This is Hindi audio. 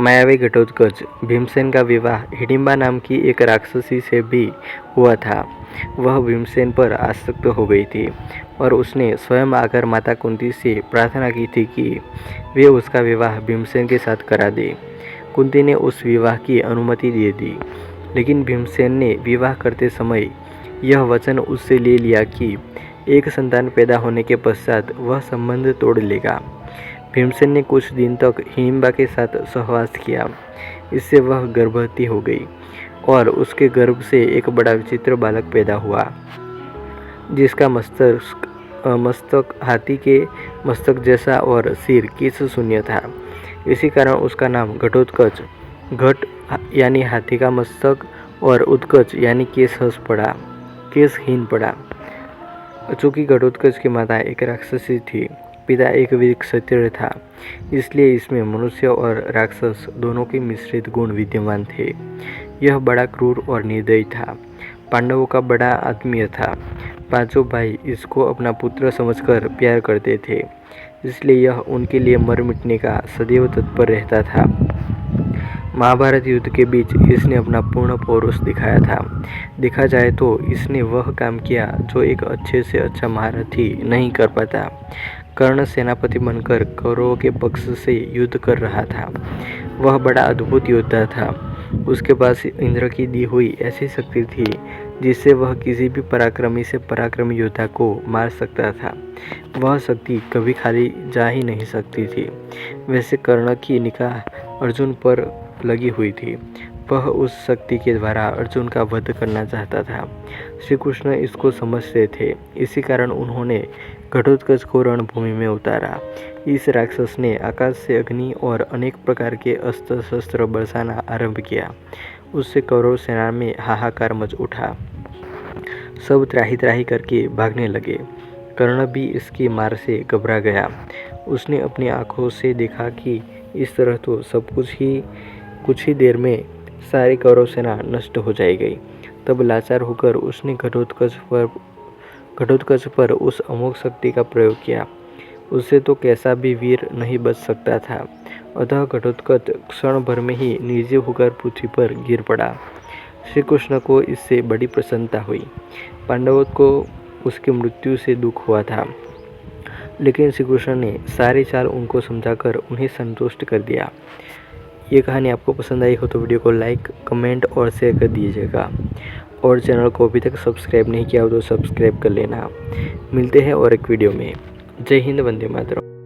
मायावी घटोत्कच। भीमसेन का विवाह हिडिंबा नाम की एक राक्षसी से भी हुआ था। वह भीमसेन पर आसक्त हो गई थी और उसने स्वयं आकर माता कुंती से प्रार्थना की थी कि वे उसका विवाह भीमसेन के साथ करा दे। कुंती ने उस विवाह की अनुमति दे दी, लेकिन भीमसेन ने विवाह करते समय यह वचन उससे ले लिया कि एक संतान पैदा होने के पश्चात वह संबंध तोड़ लेगा। भीमसेन ने कुछ दिन तक हिडिंबा के साथ सहवास किया। इससे वह गर्भवती हो गई और उसके गर्भ से एक बड़ा विचित्र बालक पैदा हुआ, जिसका मस्तक हाथी के मस्तक जैसा और सिर केश शून्य था। इसी कारण उसका नाम घटोत्कच, घट यानी हाथी का मस्तक और उत्कच यानी केशहीन पड़ा। चूंकि घटोत्कच की माता एक राक्षसी थी, पिता एक वीर क्षत्रिय था, इसलिए इसमें मनुष्य और राक्षस दोनों के मिश्रित गुण विद्यमान थे। यह बड़ा क्रूर और निर्दयी था। पांडवों का बड़ा आत्मीय था। पांचों भाई इसको अपना पुत्र समझकर प्यार करते थे, इसलिए यह उनके लिए मर मिटने का सदैव तत्पर रहता था। महाभारत युद्ध के बीच इसने अपना पूर्ण पौरुष दिखाया था। देखा जाए तो इसने वह काम किया जो एक अच्छे से अच्छा महारथी नहीं कर पाता। कर्ण सेनापति बनकर कौरवों के पक्ष से युद्ध कर रहा था। वह बड़ा अद्भुत योद्धा था। उसके पास इंद्र की दी हुई ऐसी शक्ति थी जिससे वह किसी भी पराक्रमी से पराक्रमी योद्धा को मार सकता था। वह शक्ति कभी खाली जा ही नहीं सकती थी। वैसे कर्ण की निगाह अर्जुन पर लगी हुई थी। वह उस शक्ति के द्वारा अर्जुन का वध करना चाहता था। श्री कृष्ण इसको समझते थे। इसी कारण उन्होंने घटोत्कच को रणभूमि में उतारा। इस राक्षस ने आकाश से अग्नि और अनेक प्रकार के अस्त्र शस्त्र बरसाना आरंभ किया। उससे कौरव सेना में हाहाकार मच उठा। सब त्राही त्राही करके भागने लगे। कर्ण भी इसकी मार से घबरा गया। उसने अपनी आंखों से देखा कि इस तरह तो सब कुछ ही देर में सारी कौरव सेना नष्ट हो जाएगी। तब लाचार होकर उसने घटोत्कच पर उस अमोघ शक्ति का प्रयोग किया। उससे तो कैसा भी वीर नहीं बच सकता था। अतः घटोत्कच क्षण भर में ही निर्जीव होकर पृथ्वी पर गिर पड़ा। श्री कृष्ण को इससे बड़ी प्रसन्नता हुई। पांडवों को उसकी मृत्यु से दुख हुआ था, लेकिन श्री कृष्ण ने सारी चाल उनको समझाकर उन्हें संतुष्ट कर दिया। ये कहानी आपको पसंद आई हो तो वीडियो को लाइक, कमेंट और शेयर कर दीजिएगा। और चैनल को अभी तक सब्सक्राइब नहीं किया हो तो सब्सक्राइब कर लेना। मिलते हैं और एक वीडियो में। जय हिंद, वंदे मातरम।